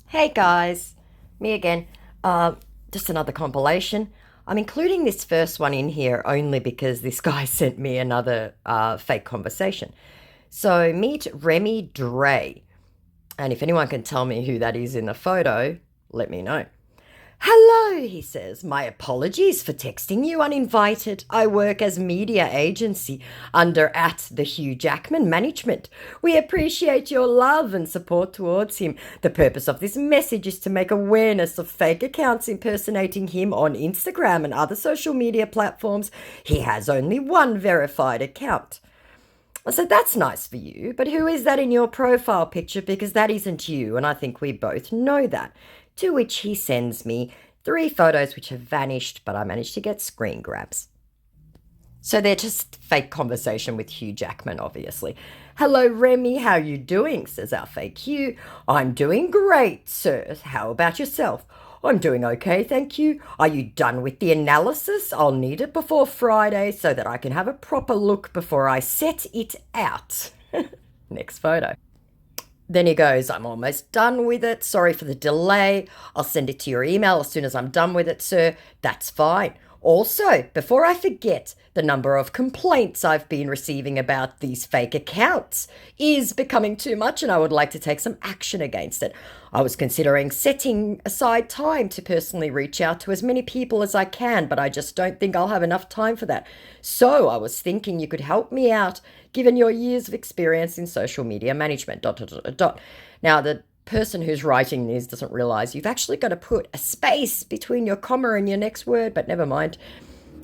Hey guys, me again. Just another compilation. I'm including this first one in here only because this guy sent me another fake conversation. So meet Remy Dre. And if anyone can tell me who that is in the photo, let me know. Hello, he says. My apologies for texting you uninvited. I work as media agency under at the Hugh Jackman management. We appreciate your love and support towards him. The purpose of this message is to make awareness of fake accounts impersonating him on Instagram and other social media platforms. He has only one verified account. I said, that's nice for you, but who is that in your profile picture? Because that isn't you, and I think we both know that. To which he sends me 3 photos which have vanished, but I managed to get screen grabs. So they're just fake conversation with Hugh Jackman, obviously. Hello, Remy, how you doing? Says our fake Hugh. I'm doing great, sir. How about yourself? I'm doing okay, thank you. Are you done with the analysis? I'll need it before Friday so that I can have a proper look before I set it out. Next photo. Then he goes, I'm almost done with it. Sorry for the delay. I'll send it to your email as soon as I'm done with it, sir. That's fine. Also, before I forget, the number of complaints I've been receiving about these fake accounts is becoming too much and I would like to take some action against it. I was considering setting aside time to personally reach out to as many people as I can, but I just don't think I'll have enough time for that. So I was thinking you could help me out, given your years of experience in social media management. ... Now, the person who's writing this doesn't realize you've actually got to put a space between your comma and your next word, but never mind.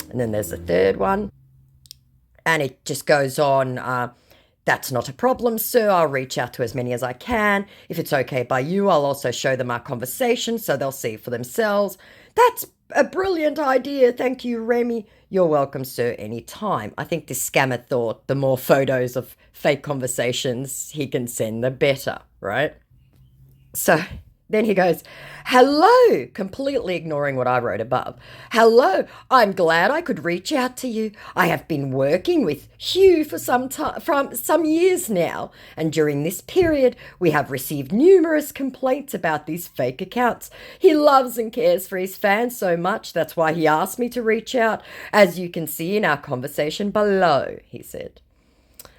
And then there's a third one, and it just goes on. That's not a problem, sir. I'll reach out to as many as I can. If it's okay by you, I'll also show them our conversation so they'll see for themselves. That's a brilliant idea. Thank you, Remy. You're welcome, sir, anytime. I think this scammer thought the more photos of fake conversations he can send, the better, right? So then he goes, hello, completely ignoring what I wrote above. Hello, I'm glad I could reach out to you. I have been working with Hugh for some years now, and during this period, we have received numerous complaints about these fake accounts. He loves and cares for his fans so much, that's why he asked me to reach out, as you can see in our conversation below, he said.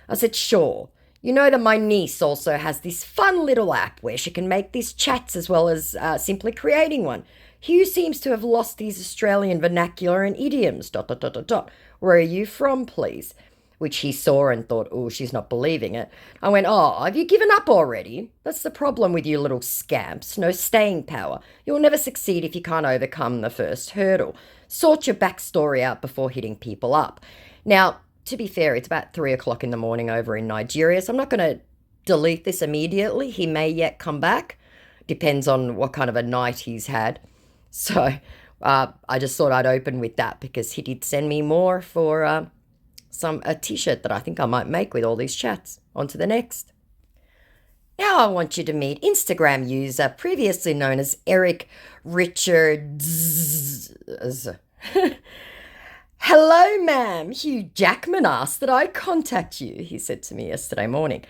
I said, sure. You know that my niece also has this fun little app where she can make these chats as well as simply creating one. Hugh seems to have lost his Australian vernacular and idioms, ... Where are you from, please? Which he saw and thought, oh, she's not believing it. I went, oh, have you given up already? That's the problem with you little scamps. No staying power. You'll never succeed if you can't overcome the first hurdle. Sort your backstory out before hitting people up. Now, to be fair, it's about 3 o'clock in the morning over in Nigeria, so I'm not going to delete this immediately. He may yet come back. Depends on what kind of a night he's had. So I just thought I'd open with that because he did send me more for a t-shirt that I think I might make with all these chats. On to the next. Now I want you to meet Instagram user previously known as Eric Richards. Hello, ma'am. Hugh Jackman asked that I contact you, he said to me yesterday morning.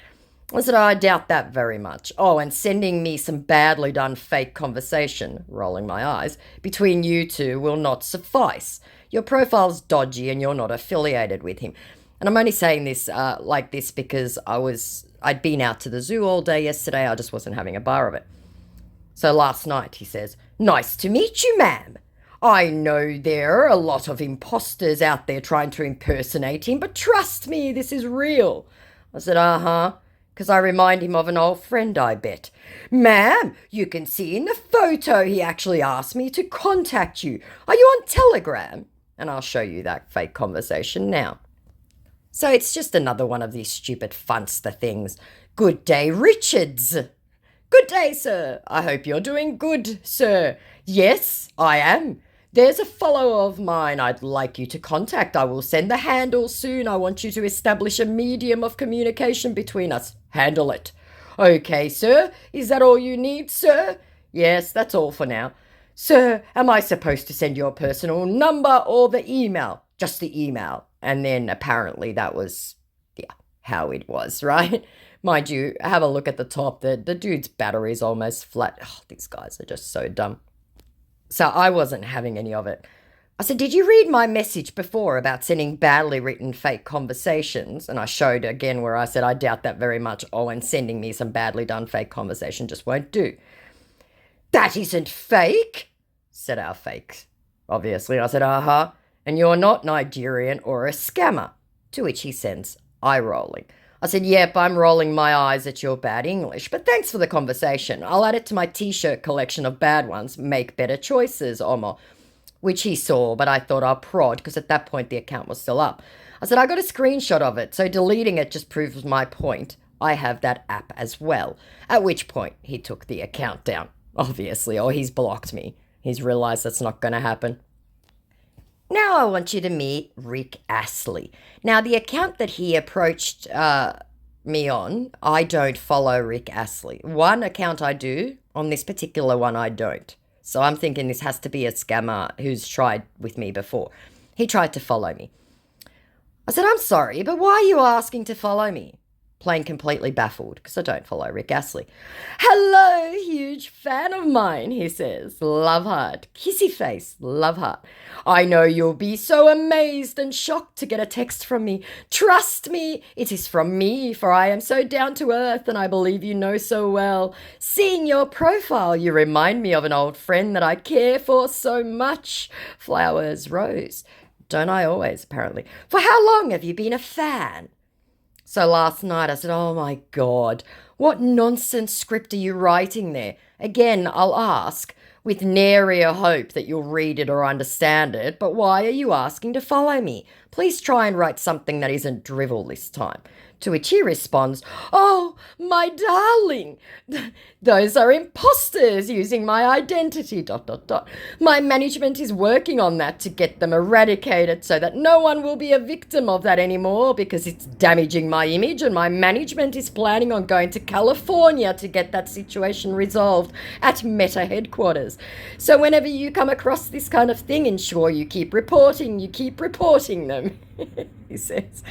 I said, I doubt that very much. Oh, and sending me some badly done fake conversation, rolling my eyes, between you two will not suffice. Your profile's dodgy and you're not affiliated with him. And I'm only saying this like this because I'd been out to the zoo all day yesterday. I just wasn't having a bar of it. So last night, he says, nice to meet you, ma'am. I know there are a lot of imposters out there trying to impersonate him, but trust me, this is real. I said, because I remind him of an old friend, I bet. Ma'am, you can see in the photo he actually asked me to contact you. Are you on Telegram? And I'll show you that fake conversation now. So it's just another one of these stupid funster things. Good day, Richards. Good day, sir. I hope you're doing good, sir. Yes, I am. There's a follower of mine I'd like you to contact. I will send the handle soon. I want you to establish a medium of communication between us. Handle it. Okay, sir. Is that all you need, sir? Yes, that's all for now. Sir, am I supposed to send your personal number or the email? Just the email. And then apparently that was, how it was, right? Mind you, have a look at the top. The dude's battery's almost flat. Oh, these guys are just so dumb. So I wasn't having any of it. I said, "Did you read my message before about sending badly written fake conversations?" And I showed again where I said, "I doubt that very much. Oh, and sending me some badly done fake conversation just won't do." "That isn't fake," said our fake, obviously. I said, "Uh-huh. And you're not Nigerian or a scammer." To which he sends eye rolling. I said, "Yep, I'm rolling my eyes at your bad English, but thanks for the conversation. I'll add it to my t-shirt collection of bad ones. Make better choices, Omo." Which he saw, but I thought I'll prod because at that point the account was still up. I said, "I got a screenshot of it, so deleting it just proves my point. I have that app as well." At which point he took the account down, obviously, or he's blocked me. He's realised that's not going to happen. Now I want you to meet Rick Astley. Now, the account that he approached me on, I don't follow Rick Astley. One account I do, on this particular one I don't. So I'm thinking this has to be a scammer who's tried with me before. He tried to follow me. I said, "I'm sorry, but why are you asking to follow me?" Plain completely baffled, because I don't follow Rick Astley. "Hello, huge fan of mine," he says. Love heart. Kissy face. Love heart. "I know you'll be so amazed and shocked to get a text from me. Trust me, it is from me, for I am so down to earth and I believe you know so well. Seeing your profile, you remind me of an old friend that I care for so much. Flowers, Rose." Don't I always, apparently. "For how long have you been a fan?" So last night I said, "Oh my God, what nonsense script are you writing there?" Again, I'll ask, with nary a hope that you'll read it or understand it, "But why are you asking to follow me? Please try and write something that isn't drivel this time." To which he responds, "Oh, my darling, those are imposters using my identity, ... My management is working on that to get them eradicated so that no one will be a victim of that anymore because it's damaging my image, and my management is planning on going to California to get that situation resolved at Meta headquarters. So whenever you come across this kind of thing, ensure you keep reporting them." He says.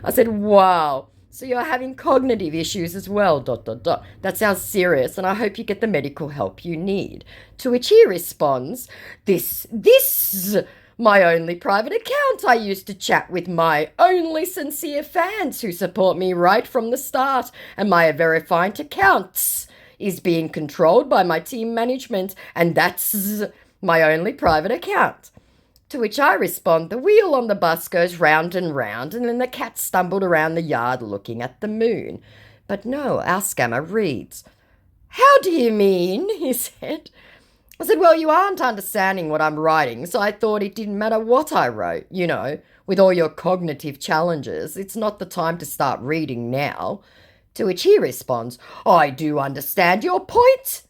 I said, "Wow. So you're having cognitive issues as well, ... That sounds serious, and I hope you get the medical help you need." To which he responds, This, my only private account. I used to chat with my only sincere fans who support me right from the start, and my verified accounts is being controlled by my team management, and that's my only private account." To which I respond, "The wheel on the bus goes round and round, and then the cat stumbled around the yard looking at the moon." But no, our scammer reads. "How do you mean?" he said. I said, "Well, you aren't understanding what I'm writing, so I thought it didn't matter what I wrote. You know, with all your cognitive challenges, it's not the time to start reading now." To which he responds, "I do understand your point.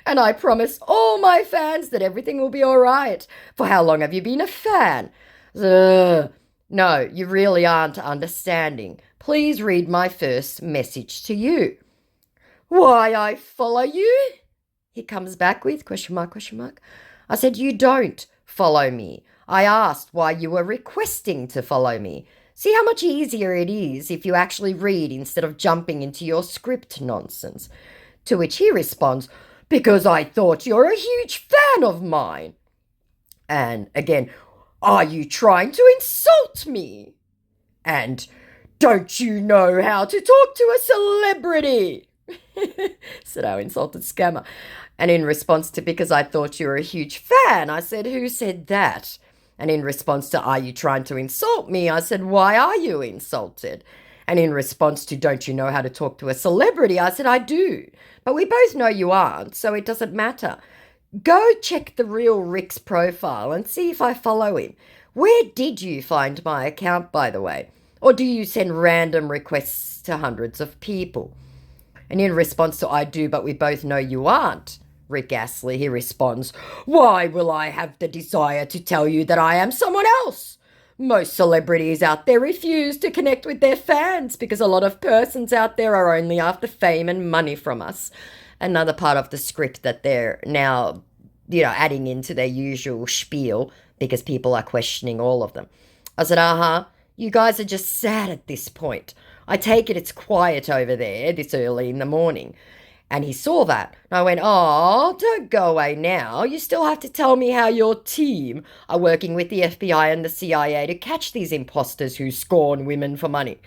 And I promise all my fans that everything will be all right. For how long have you been a fan?" Ugh. "No, you really aren't understanding. Please read my first message to you." "Why I follow you?" he comes back with, question mark, question mark. I said, "You don't follow me. I asked why you were requesting to follow me. See how much easier it is if you actually read instead of jumping into your script nonsense." To which he responds, "Because I thought you're a huge fan of mine." And again, "Are you trying to insult me?" And "Don't you know how to talk to a celebrity?" said our insulted scammer. And in response to, "Because I thought you were a huge fan," I said, "Who said that?" And in response to, "Are you trying to insult me?" I said, "Why are you insulted?" And in response to, "Don't you know how to talk to a celebrity?" I said, "I do. But we both know you aren't, so it doesn't matter. Go check the real Rick's profile and see if I follow him. Where did you find my account, by the way? Or do you send random requests to hundreds of people?" And in response to, "I do, but we both know you aren't," Rick Astley, he responds, "Why will I have the desire to tell you that I am someone else? Most celebrities out there refuse to connect with their fans because a lot of persons out there are only after fame and money from us." Another part of the script that they're now, adding into their usual spiel because people are questioning all of them. I said, "Uh-huh, you guys are just sad at this point. I take it it's quiet over there this early in the morning. And he saw that. And I went, oh, don't go away now. You still have to tell me how your team are working with the FBI and the CIA to catch these imposters who scorn women for money.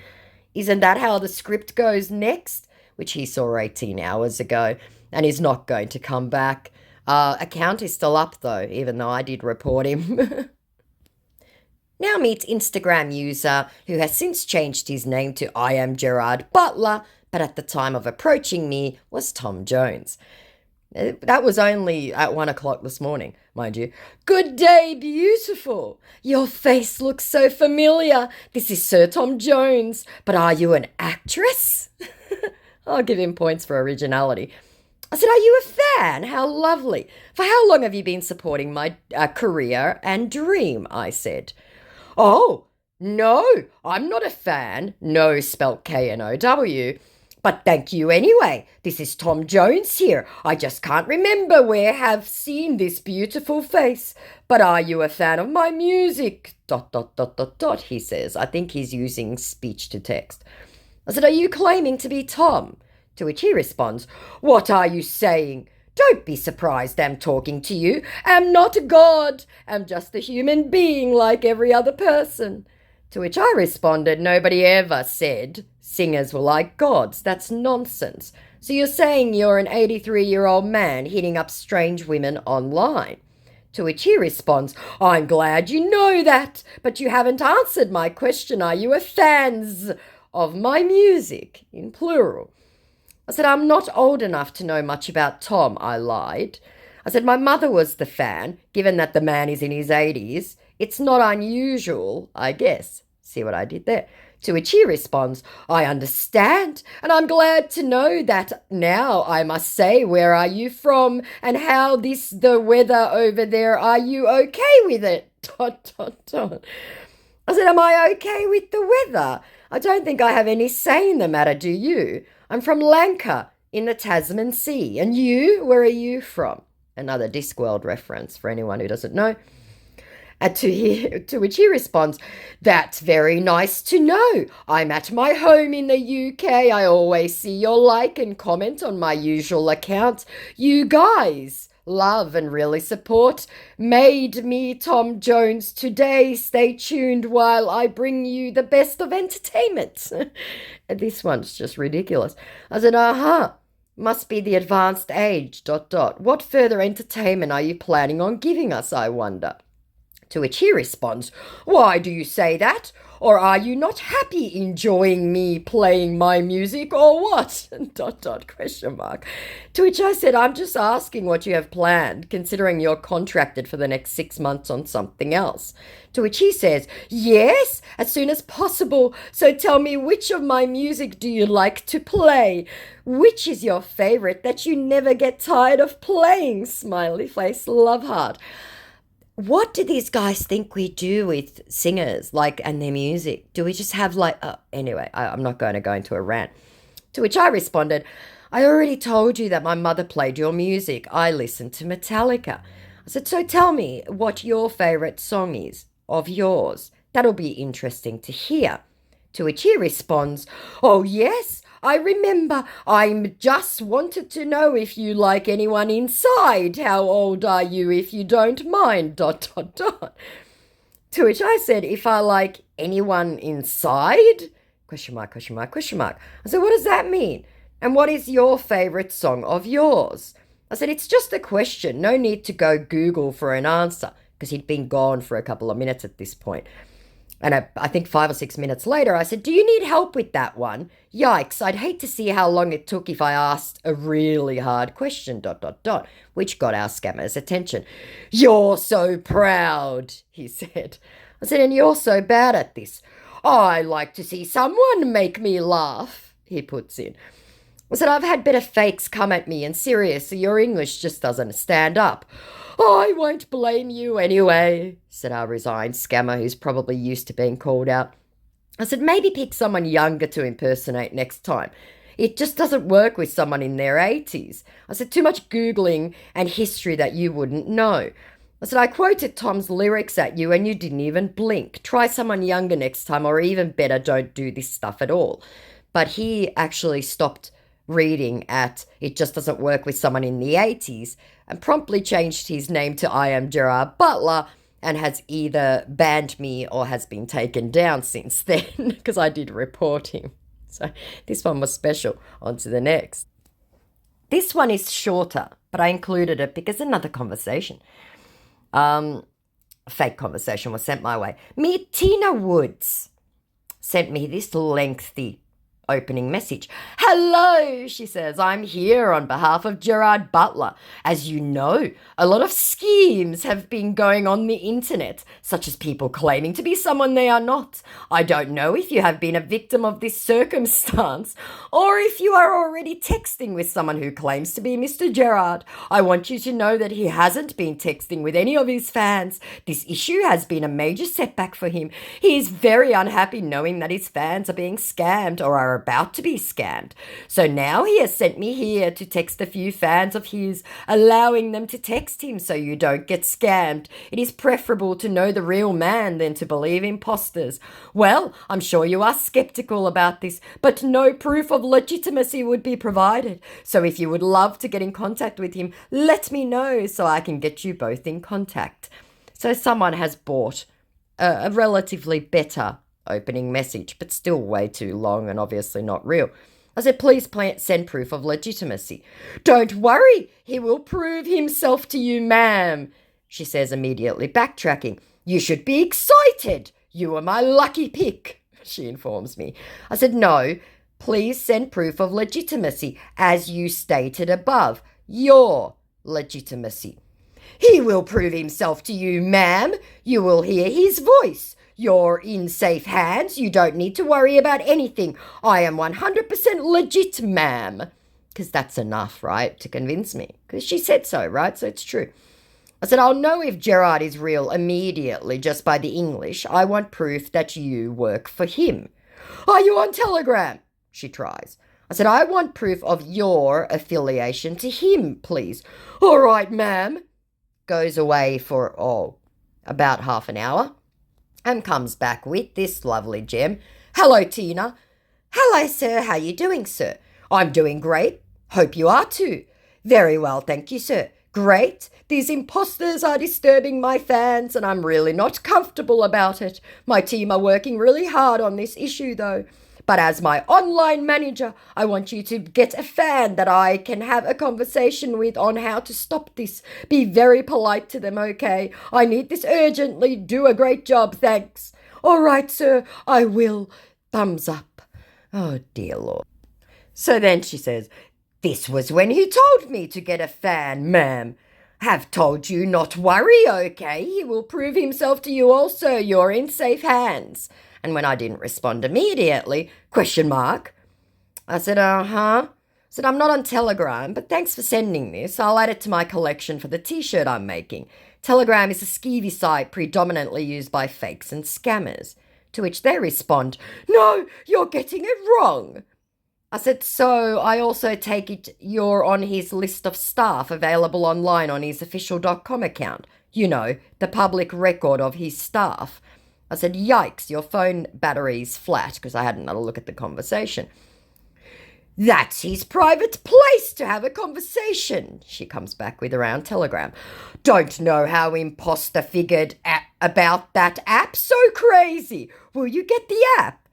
Isn't that how the script goes next? Which he saw 18 hours ago and is not going to come back. Account is still up though, even though I did report him. Now meet Instagram user who has since changed his name to I am Gerard Butler, but at the time of approaching me was Tom Jones. That was only at 1 o'clock this morning, mind you. Good day, beautiful. Your face looks so familiar. This is Sir Tom Jones, but are you an actress? I'll give him points for originality. I said, are you a fan? How lovely. For how long have you been supporting my career and dream? I said. Oh, no, I'm not a fan. No, spelt K-N-O-W. But thank you anyway. This is Tom Jones here. I just can't remember where have seen this beautiful face. But are you a fan of my music? ... he says. I think he's using speech to text. I said, are you claiming to be Tom? To which he responds, what are you saying? Don't be surprised I'm talking to you. I'm not God. I'm just a human being like every other person. To which I responded, nobody ever said singers were like gods. That's nonsense. So you're saying you're an 83-year-old man hitting up strange women online. To which he responds, I'm glad you know that, but you haven't answered my question. Are you a fans of my music? In plural. I said, I'm not old enough to know much about Tom, I lied. I said, my mother was the fan, given that the man is in his 80s. It's not unusual, I guess. See what I did there? To which he responds, I understand, and I'm glad to know that now I must say, where are you from and how the weather over there, are you okay with it? ... I said, am I okay with the weather? I don't think I have any say in the matter, do you? I'm from Lanka in the Tasman Sea. And you? Where are you from? Another Discworld reference for anyone who doesn't know. And to which he responds, that's very nice to know. I'm at my home in the UK. I always see your like and comment on my usual account. You guys love and really support made me Tom Jones today. Stay tuned while I bring you the best of entertainment. This one's just ridiculous. I said, must be the advanced age, ... What further entertainment are you planning on giving us, I wonder? To which he responds, why do you say that? Or are you not happy enjoying me playing my music or what? ... To which I said, I'm just asking what you have planned, considering you're contracted for the next 6 months on something else. To which he says, yes, as soon as possible. So tell me, which of my music do you like to play? Which is your favorite that you never get tired of playing? Smiley face, love heart. What do these guys think we do with singers, and their music? Do we just have anyway, I'm not going to go into a rant. To which I responded, I already told you that my mother played your music. I listened to Metallica. I said, so tell me what your favourite song is of yours. That'll be interesting to hear. To which he responds, oh yes, I remember. I just wanted to know if you like anyone inside. How old are you, if you don't mind? ... To which I said, if I like anyone inside? ... I said, what does that mean? And what is your favourite song of yours? I said, it's just a question. No need to go Google for an answer, because he'd been gone for a couple of minutes at this point. And I think 5 or 6 minutes later, I said, do you need help with that one? Yikes, I'd hate to see how long it took if I asked a really hard question, ... which got our scammer's attention. You're so proud, he said. I said, and you're so bad at this. I like to see someone make me laugh, he puts in. I said, I've had better fakes come at me, and seriously, your English just doesn't stand up. I won't blame you anyway, said our resigned scammer, who's probably used to being called out. I said, maybe pick someone younger to impersonate next time. It just doesn't work with someone in their 80s. I said, too much Googling and history that you wouldn't know. I said, I quoted Tom's lyrics at you and you didn't even blink. Try someone younger next time, or even better, don't do this stuff at all. But he actually stopped reading at It Just Doesn't Work with Someone in the 80s and promptly changed his name to I Am Gerard Butler and has either banned me or has been taken down since then because I did report him. So this one was special. On to the next. This one is shorter, but I included it because another conversation. Fake conversation was sent my way. Me, Tina Woods, sent me this lengthy opening message. Hello, she says, I'm here on behalf of Gerard Butler. As you know, a lot of schemes have been going on the internet, such as people claiming to be someone they are not. I don't know if you have been a victim of this circumstance or if you are already texting with someone who claims to be Mr. Gerard. I want you to know that he hasn't been texting with any of his fans. This issue has been a major setback for him. He is very unhappy knowing that his fans are being scammed or are about to be scammed. So now he has sent me here to text a few fans of his, allowing them to text him so you don't get scammed. It is preferable to know the real man than to believe imposters. Well, I'm sure you are skeptical about this, but no proof of legitimacy would be provided. So if you would love to get in contact with him, let me know so I can get you both in contact. So someone has bought a relatively better opening message, but still way too long and obviously not real. I said, please send proof of legitimacy. Don't worry, he will prove himself to you, ma'am, she says, immediately backtracking. You should be excited. You are my lucky pick, she informs me. I said, no, please send proof of legitimacy, as you stated above, your legitimacy. He will prove himself to you, ma'am. You will hear his voice. You're in safe hands. You don't need to worry about anything. I am 100% legit, ma'am. Because that's enough, right, to convince me. Because she said so, right? So it's true. I said, I'll know if Gerard is real immediately just by the English. I want proof that you work for him. Are you on Telegram? She tries. I said, I want proof of your affiliation to him, please. All right, ma'am. Goes away for, about half an hour. And comes back with this lovely gem. Hello, Tina. Hello, sir. How you doing, sir? I'm doing great. Hope you are too. Very well, thank you, sir. Great. These imposters are disturbing my fans and I'm really not comfortable about it. My team are working really hard on this issue, though. But as my online manager, I want you to get a fan that I can have a conversation with on how to stop this. Be very polite to them, okay? I need this urgently. Do a great job, thanks. All right, sir, I will. Thumbs up. Oh, dear Lord. So then she says, this was when he told me to get a fan, ma'am. Have told you not worry, okay? He will prove himself to you also. You're in safe hands. And when I didn't respond immediately, ? I said, I said, I'm not on Telegram, but thanks for sending this. I'll add it to my collection for the t-shirt I'm making. Telegram is a skeevy site predominantly used by fakes and scammers. To which they respond, no, you're getting it wrong. I said, so I also take it you're on his list of staff available online on his official.com account. You know, the public record of his staff. I said, yikes, your phone battery's flat, because I hadn't had a look at the conversation. That's his private place to have a conversation, she comes back with around Telegram. Don't know how imposter figured about that app. So crazy. Will you get the app?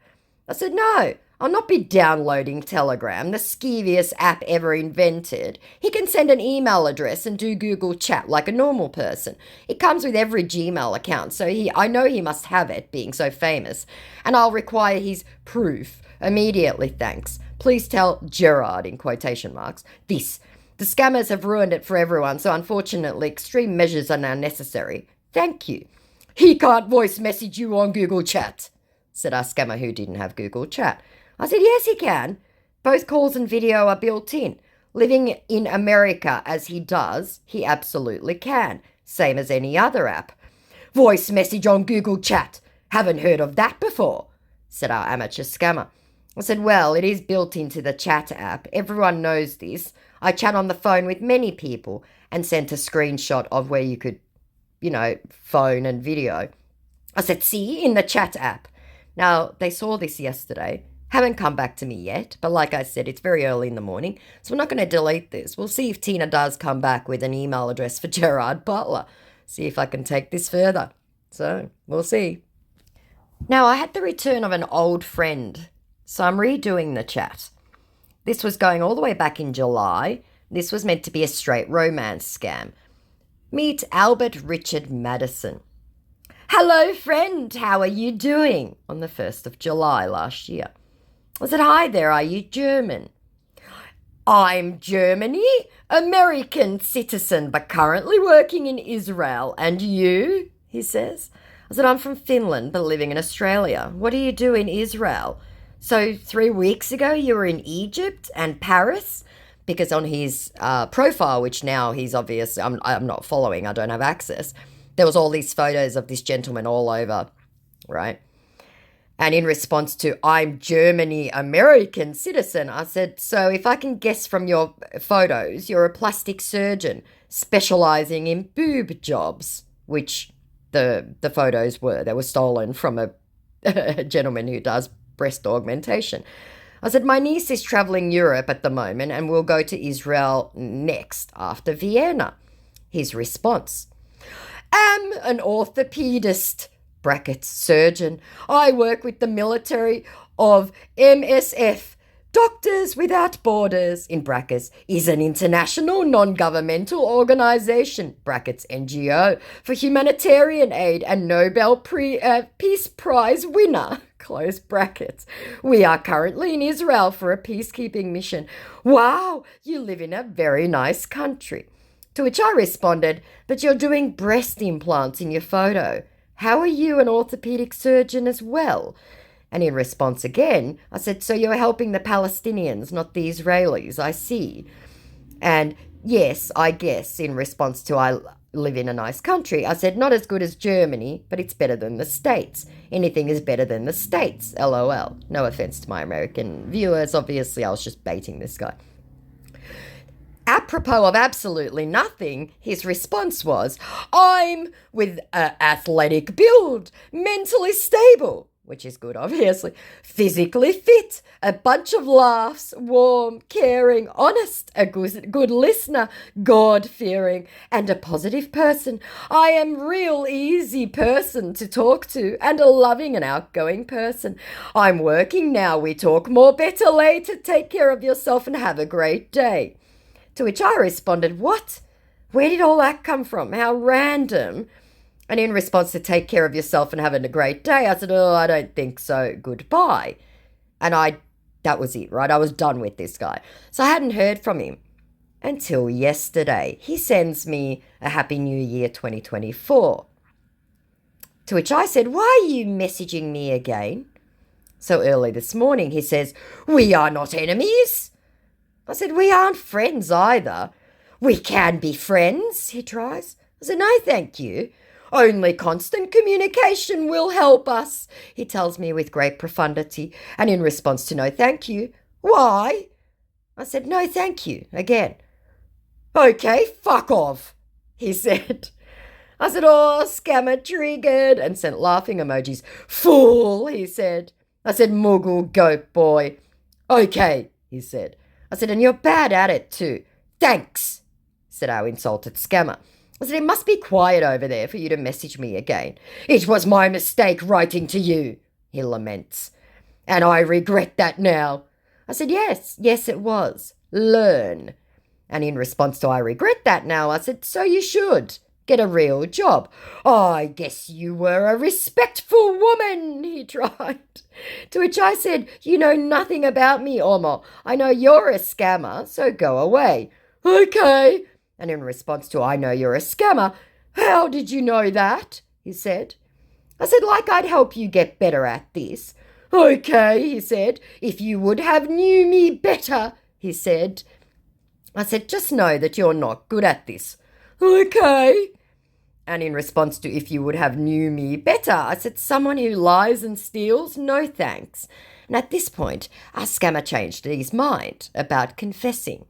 I said, no, I'll not be downloading Telegram, the skeeviest app ever invented. He can send an email address and do Google Chat like a normal person. It comes with every Gmail account, so I know he must have it, being so famous. And I'll require his proof immediately, thanks. Please tell Gerard, in quotation marks, this. The scammers have ruined it for everyone, so unfortunately extreme measures are now necessary. Thank you. He can't voice message you on Google Chat, said our scammer who didn't have Google Chat. I said, yes, he can. Both calls and video are built in. Living in America as he does, he absolutely can. Same as any other app. Voice message on Google Chat. Haven't heard of that before, said our amateur scammer. I said, well, it is built into the chat app. Everyone knows this. I chat on the phone with many people and sent a screenshot of where you could, phone and video. I said, see, in the chat app. Now, they saw this yesterday. Haven't come back to me yet, but like I said, it's very early in the morning, so we're not going to delete this. We'll see if Tina does come back with an email address for Gerard Butler. See if I can take this further. So, we'll see. Now, I had the return of an old friend, so I'm redoing the chat. This was going all the way back in July. This was meant to be a straight romance scam. Meet Albert Richard Madison. Hello, friend. How are you doing? On the 1st of July last year. I said, hi there. Are you German? I'm Germany, American citizen, but currently working in Israel. And you? He says. I said, I'm from Finland, but living in Australia. What do you do in Israel? So 3 weeks ago, you were in Egypt and Paris? Because on his profile, which now he's obviously, I'm not following, I don't have access, there was all these photos of this gentleman all over, right? And in response to, I'm Germany American citizen, I said, so if I can guess from your photos, you're a plastic surgeon specializing in boob jobs, which the photos were. They were stolen from a gentleman who does breast augmentation. I said, my niece is traveling Europe at the moment and will go to Israel next after Vienna. His response, am an orthopedist, brackets, surgeon. I work with the military of MSF, Doctors Without Borders, in brackets, is an international non-governmental organisation, brackets, NGO, for humanitarian aid and Nobel Peace Prize winner, close brackets. We are currently in Israel for a peacekeeping mission. Wow, you live in a very nice country. To which I responded, but you're doing breast implants in your photo. How are you an orthopedic surgeon as well? And in response again, I said, so you're helping the Palestinians, not the Israelis, I see. And yes, I guess, in response to I live in a nice country, I said, not as good as Germany, but it's better than the States. Anything is better than the States, LOL. No offense to my American viewers, obviously I was just baiting this guy. Apropos of absolutely nothing, his response was, I'm with an athletic build, mentally stable, which is good, obviously, physically fit, a bunch of laughs, warm, caring, honest, a good listener, God-fearing, and a positive person. I am real easy person to talk to and a loving and outgoing person. I'm working now. We talk more, better later. Take care of yourself and have a great day. To which I responded, what? Where did all that come from? How random. And in response to take care of yourself and having a great day, I said, oh, I don't think so. Goodbye. And that was it, right? I was done with this guy. So I hadn't heard from him until yesterday. He sends me a Happy New Year 2024. To which I said, why are you messaging me again? So early this morning, he says, we are not enemies. I said, we aren't friends either. We can be friends, he tries. I said, no, thank you. Only constant communication will help us, he tells me with great profundity. And in response to no thank you, why? I said, no thank you, again. Okay, fuck off, he said. I said, oh, scammer triggered, and sent laughing emojis. Fool, he said. I said, Muggle goat boy. Okay, he said. I said, and you're bad at it too. Thanks, said our insulted scammer. I said, it must be quiet over there for you to message me again. It was my mistake writing to you, he laments. And I regret that now. I said, yes, it was. Learn. And in response to I regret that now, I said, so you should. Get a real job. I guess you were a respectful woman, he tried. To which I said, you know nothing about me, Omo. I know you're a scammer, so go away. Okay. And in response to, I know you're a scammer, how did you know that? He said. I said, like I'd help you get better at this. Okay, he said, if you would have knew me better, he said. I said, just know that you're not good at this. Okay. And in response to, if you would have knew me better, I said, someone who lies and steals, no thanks. And at this point, our scammer changed his mind about confessing.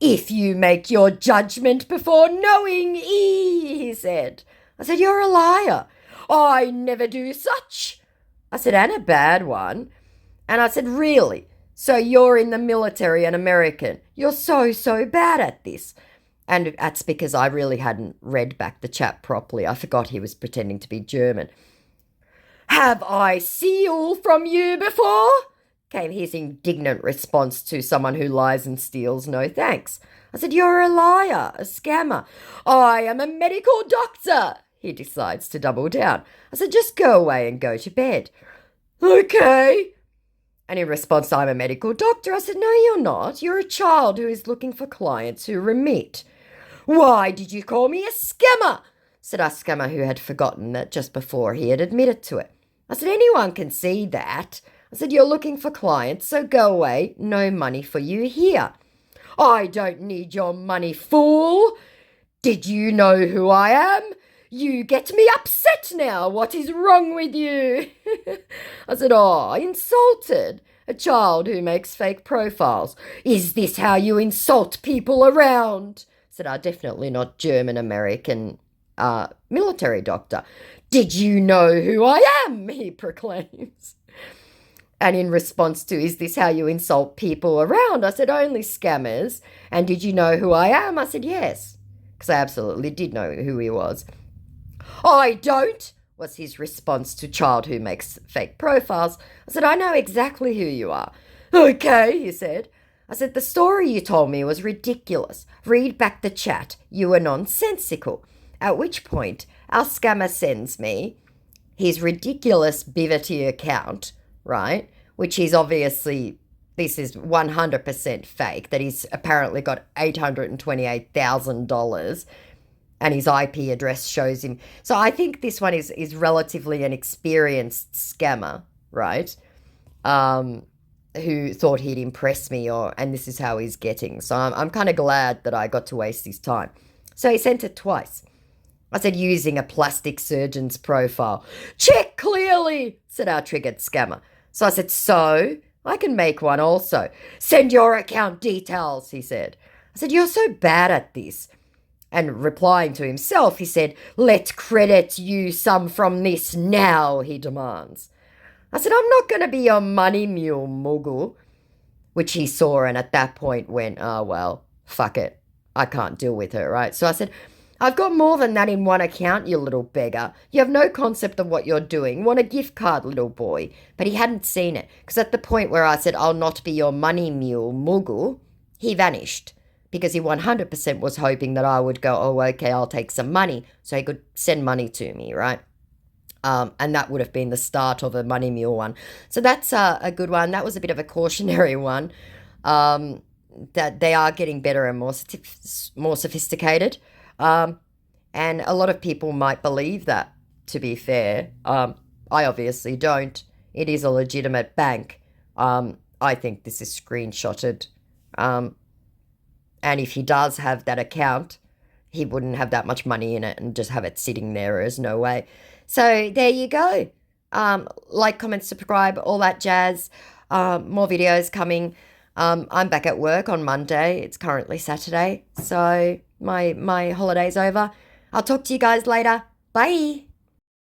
If you make your judgment before knowing, he said. I said, you're a liar. I never do such. I said, and a bad one. And I said, really? So you're in the military and American. You're so bad at this. And that's because I really hadn't read back the chat properly. I forgot he was pretending to be German. Have I steal from you before? Came his indignant response to someone who lies and steals no thanks. I said, you're a liar, a scammer. I am a medical doctor. He decides to double down. I said, just go away and go to bed. Okay. And in response, I'm a medical doctor. I said, no, you're not. You're a child who is looking for clients who remit. Why did you call me a scammer? Said our scammer, who had forgotten that just before he had admitted to it. I said, anyone can see that. I said, you're looking for clients, so go away. No money for you here. I don't need your money, fool. Did you know who I am? You get me upset now. What is wrong with you? I said, oh, insulted. A child who makes fake profiles. Is this how you insult people around? Said, definitely not German-American military doctor. Did you know who I am? He proclaims. And in response to, is this how you insult people around? I said, only scammers. And did you know who I am? I said, yes, because I absolutely did know who he was. I don't, was his response to child who makes fake profiles. I said, I know exactly who you are. Okay, he said. I said, the story you told me was ridiculous. Read back the chat. You were nonsensical. At which point, our scammer sends me his ridiculous Bivity account, right? Which is obviously, this is 100% fake, that he's apparently got $828,000 and his IP address shows him. So I think this one is relatively an experienced scammer, right? Who thought he'd impress me, and this is how he's getting. So I'm kind of glad that I got to waste his time. So he sent it twice. I said, using a plastic surgeon's profile. Check clearly, said our triggered scammer. So I said, so? I can make one also. Send your account details, he said. I said, you're so bad at this. And replying to himself, he said, let's credit you some from this now, he demands. I said, I'm not going to be your money mule, Mughal. Which he saw, and at that point went, oh, well, fuck it. I can't deal with her, right? So I said, I've got more than that in one account, you little beggar. You have no concept of what you're doing. Want a gift card, little boy. But he hadn't seen it, because at the point where I said, I'll not be your money mule, Mughal, he vanished, because he 100% was hoping that I would go, oh, okay, I'll take some money, so he could send money to me, right? And that would have been the start of a money mule one. So that's a good one. That was a bit of a cautionary one, that they are getting better and more sophisticated. And a lot of people might believe that, to be fair. I obviously don't. It is a legitimate bank. I think this is screenshotted. And if he does have that account, he wouldn't have that much money in it and just have it sitting there. There's no way. So there you go. Like, comment, subscribe, all that jazz. More videos coming. I'm back at work on Monday. It's currently Saturday. So my holiday's over. I'll talk to you guys later. Bye.